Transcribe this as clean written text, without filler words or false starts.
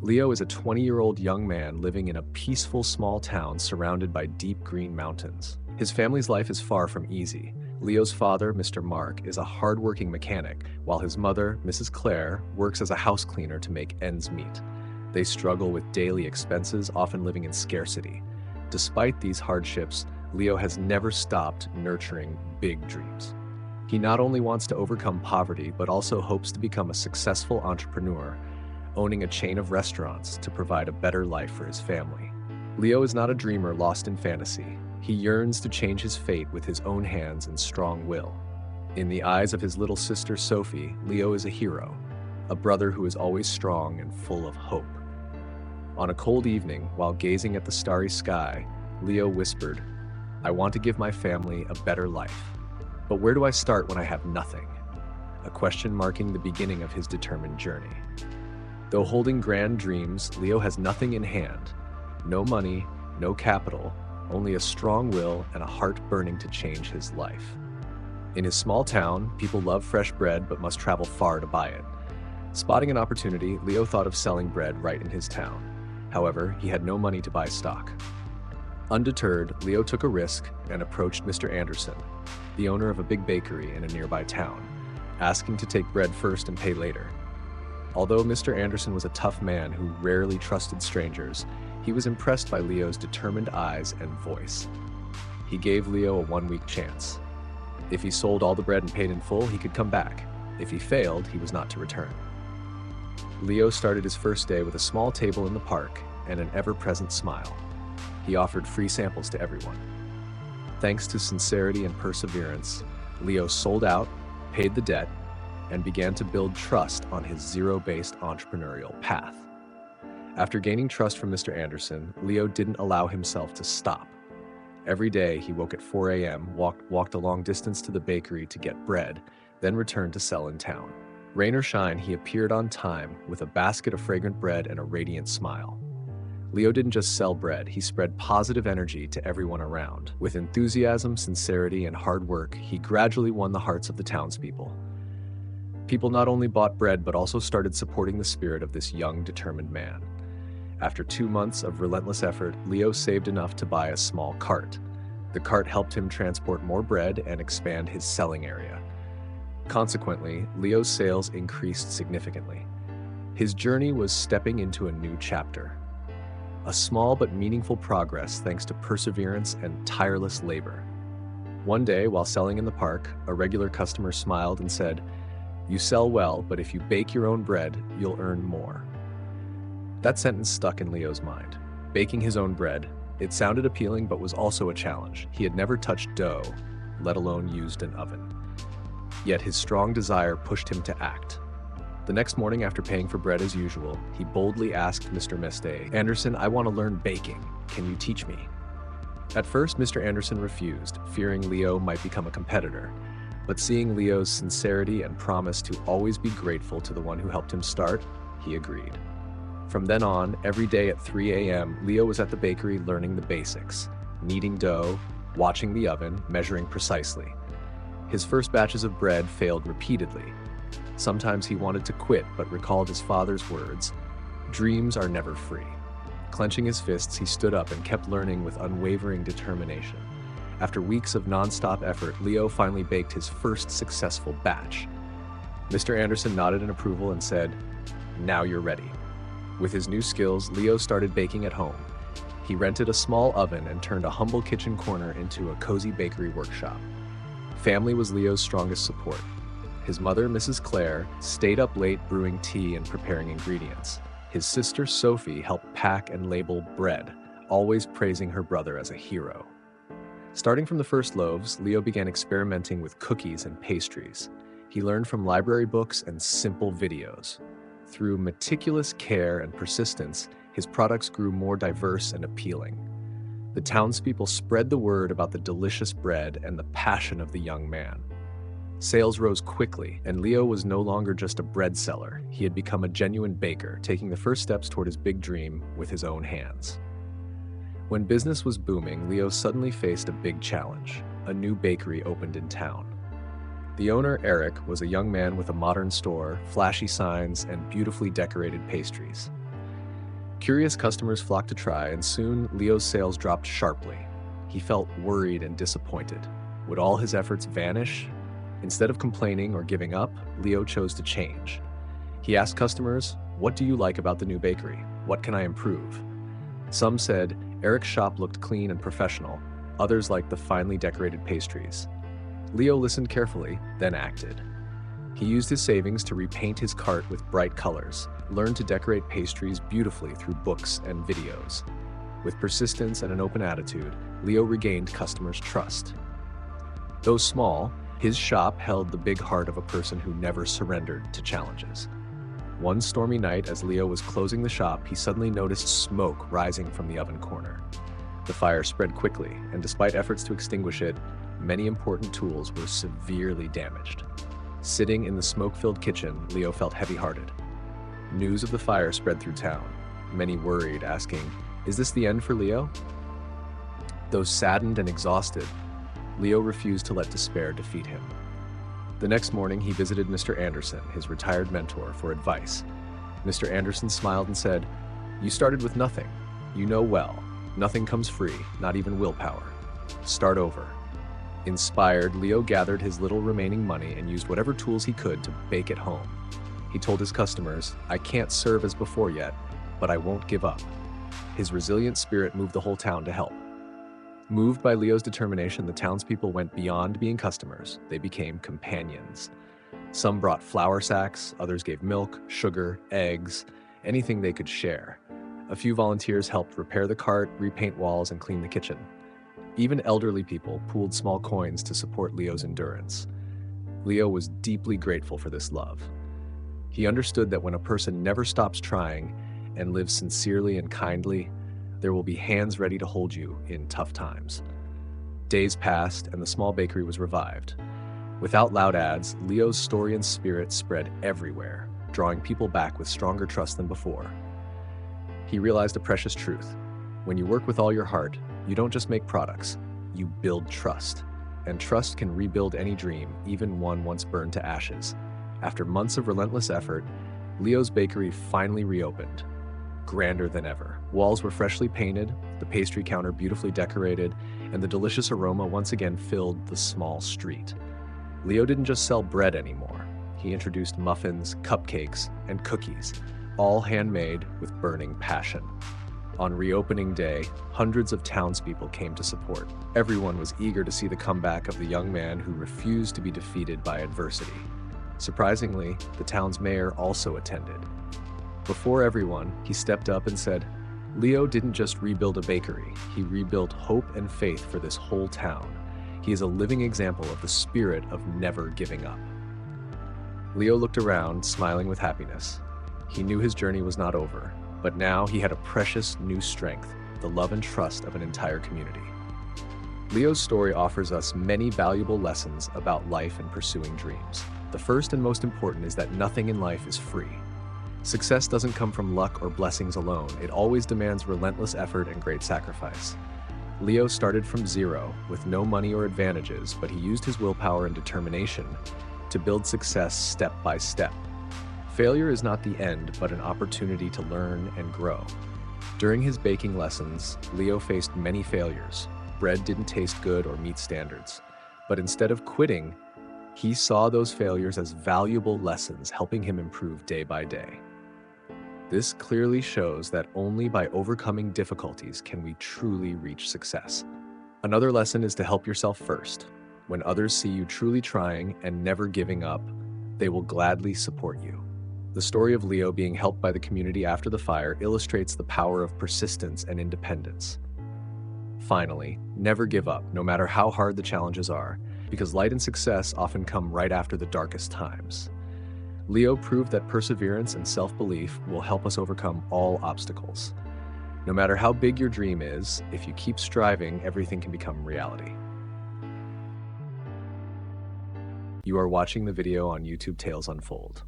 Leo is a 20-year-old young man living in a peaceful small town surrounded by deep green mountains. His family's life is far from easy. Leo's father, Mr. Mark, is a hardworking mechanic, while his mother, Mrs. Claire, works as a house cleaner to make ends meet. They struggle with daily expenses, often living in scarcity. Despite these hardships, Leo has never stopped nurturing big dreams. He not only wants to overcome poverty, but also hopes to become a successful entrepreneur, owning a chain of restaurants to provide a better life for his family. Leo is not a dreamer lost in fantasy. He yearns to change his fate with his own hands and strong will. In the eyes of his little sister Sophie, Leo is a hero, a brother who is always strong and full of hope. On a cold evening, while gazing at the starry sky, Leo whispered, "I want to give my family a better life. But where do I start when I have nothing?" A question marking the beginning of his determined journey. Though holding grand dreams, Leo has nothing in hand. No money, no capital, only a strong will and a heart burning to change his life. In his small town, people love fresh bread but must travel far to buy it. Spotting an opportunity, Leo thought of selling bread right in his town. However, he had no money to buy stock. Undeterred, Leo took a risk and approached Mr. Anderson, the owner of a big bakery in a nearby town, asking to take bread first and pay later. Although Mr. Anderson was a tough man who rarely trusted strangers, he was impressed by Leo's determined eyes and voice. He gave Leo a one-week chance. If he sold all the bread and paid in full, he could come back. If he failed, he was not to return. Leo started his first day with a small table in the park and an ever-present smile. He offered free samples to everyone. Thanks to sincerity and perseverance, Leo sold out, paid the debt, and began to build trust on his zero-based entrepreneurial path. After gaining trust from Mr. Anderson, Leo didn't allow himself to stop. Every day, he woke at 4 a.m., walked a long distance to the bakery to get bread, then returned to sell in town. Rain or shine, he appeared on time with a basket of fragrant bread and a radiant smile. Leo didn't just sell bread, he spread positive energy to everyone around. With enthusiasm, sincerity, and hard work, he gradually won the hearts of the townspeople. People not only bought bread, but also started supporting the spirit of this young, determined man. After 2 months of relentless effort, Leo saved enough to buy a small cart. The cart helped him transport more bread and expand his selling area. Consequently, Leo's sales increased significantly. His journey was stepping into a new chapter. A small but meaningful progress thanks to perseverance and tireless labor. One day, while selling in the park, a regular customer smiled and said, "You sell well, but if you bake your own bread, you'll earn more." That sentence stuck in Leo's mind. Baking his own bread, it sounded appealing but was also a challenge. He had never touched dough, let alone used an oven. Yet his strong desire pushed him to act. The next morning, after paying for bread as usual, he boldly asked Mr. Anderson, "I want to learn baking. Can you teach me?" At first, Mr. Anderson refused, fearing Leo might become a competitor. But seeing Leo's sincerity and promise to always be grateful to the one who helped him start, he agreed. From then on, every day at 3 a.m., Leo was at the bakery learning the basics, kneading dough, watching the oven, measuring precisely. His first batches of bread failed repeatedly. Sometimes he wanted to quit, but recalled his father's words, "Dreams are never free." Clenching his fists, he stood up and kept learning with unwavering determination. After weeks of non-stop effort, Leo finally baked his first successful batch. Mr. Anderson nodded in approval and said, "Now you're ready." With his new skills, Leo started baking at home. He rented a small oven and turned a humble kitchen corner into a cozy bakery workshop. Family was Leo's strongest support. His mother, Mrs. Claire, stayed up late brewing tea and preparing ingredients. His sister, Sophie, helped pack and label bread, always praising her brother as a hero. Starting from the first loaves, Leo began experimenting with cookies and pastries. He learned from library books and simple videos. Through meticulous care and persistence, his products grew more diverse and appealing. The townspeople spread the word about the delicious bread and the passion of the young man. Sales rose quickly, and Leo was no longer just a bread seller. He had become a genuine baker, taking the first steps toward his big dream with his own hands. When business was booming, Leo suddenly faced a big challenge. A new bakery opened in town. The owner, Eric, was a young man with a modern store, flashy signs, and beautifully decorated pastries. Curious customers flocked to try, and soon Leo's sales dropped sharply. He felt worried and disappointed. Would all his efforts vanish? Instead of complaining or giving up, Leo chose to change. He asked customers, "What do you like about the new bakery? What can I improve?" Some said Eric's shop looked clean and professional. Others liked the finely decorated pastries. Leo listened carefully, then acted. He used his savings to repaint his cart with bright colors, learned to decorate pastries beautifully through books and videos. With persistence and an open attitude, Leo regained customers' trust. Though small, his shop held the big heart of a person who never surrendered to challenges. One stormy night, as Leo was closing the shop, he suddenly noticed smoke rising from the oven corner. The fire spread quickly, and despite efforts to extinguish it, many important tools were severely damaged. Sitting in the smoke-filled kitchen, Leo felt heavy-hearted. News of the fire spread through town. Many worried, asking, "Is this the end for Leo?" Though saddened and exhausted, Leo refused to let despair defeat him. The next morning, he visited Mr. Anderson, his retired mentor, for advice. Mr. Anderson smiled and said, "You started with nothing. You know well. Nothing comes free, not even willpower. Start over." Inspired, Leo gathered his little remaining money and used whatever tools he could to bake at home. He told his customers, "I can't serve as before yet, but I won't give up." His resilient spirit moved the whole town to help. Moved by Leo's determination, the townspeople went beyond being customers. They became companions. Some brought flour sacks, others gave milk, sugar, eggs, anything they could share. A few volunteers helped repair the cart, repaint walls, and clean the kitchen. Even elderly people pooled small coins to support Leo's endurance. Leo was deeply grateful for this love. He understood that when a person never stops trying and lives sincerely and kindly, there will be hands ready to hold you in tough times. Days passed, and the small bakery was revived. Without loud ads, Leo's story and spirit spread everywhere, drawing people back with stronger trust than before. He realized a precious truth. When you work with all your heart, you don't just make products, you build trust. And trust can rebuild any dream, even one once burned to ashes. After months of relentless effort, Leo's bakery finally reopened, grander than ever. Walls were freshly painted, the pastry counter beautifully decorated, and the delicious aroma once again filled the small street. Leo didn't just sell bread anymore. He introduced muffins, cupcakes, and cookies, all handmade with burning passion. On reopening day, hundreds of townspeople came to support. Everyone was eager to see the comeback of the young man who refused to be defeated by adversity. Surprisingly, the town's mayor also attended. Before everyone, he stepped up and said, "Leo didn't just rebuild a bakery, he rebuilt hope and faith for this whole town. He is a living example of the spirit of never giving up." Leo looked around, smiling with happiness. He knew his journey was not over, but now he had a precious new strength, the love and trust of an entire community. Leo's story offers us many valuable lessons about life and pursuing dreams. The first and most important is that nothing in life is free. Success doesn't come from luck or blessings alone. It always demands relentless effort and great sacrifice. Leo started from zero, with no money or advantages, but he used his willpower and determination to build success step by step. Failure is not the end, but an opportunity to learn and grow. During his baking lessons, Leo faced many failures. Bread didn't taste good or meet standards. But instead of quitting, he saw those failures as valuable lessons, helping him improve day by day. This clearly shows that only by overcoming difficulties can we truly reach success. Another lesson is to help yourself first. When others see you truly trying and never giving up, they will gladly support you. The story of Leo being helped by the community after the fire illustrates the power of persistence and independence. Finally, never give up, no matter how hard the challenges are, because light and success often come right after the darkest times. Leo proved that perseverance and self-belief will help us overcome all obstacles. No matter how big your dream is, if you keep striving, everything can become reality. You are watching the video on YouTube Tales Unfold.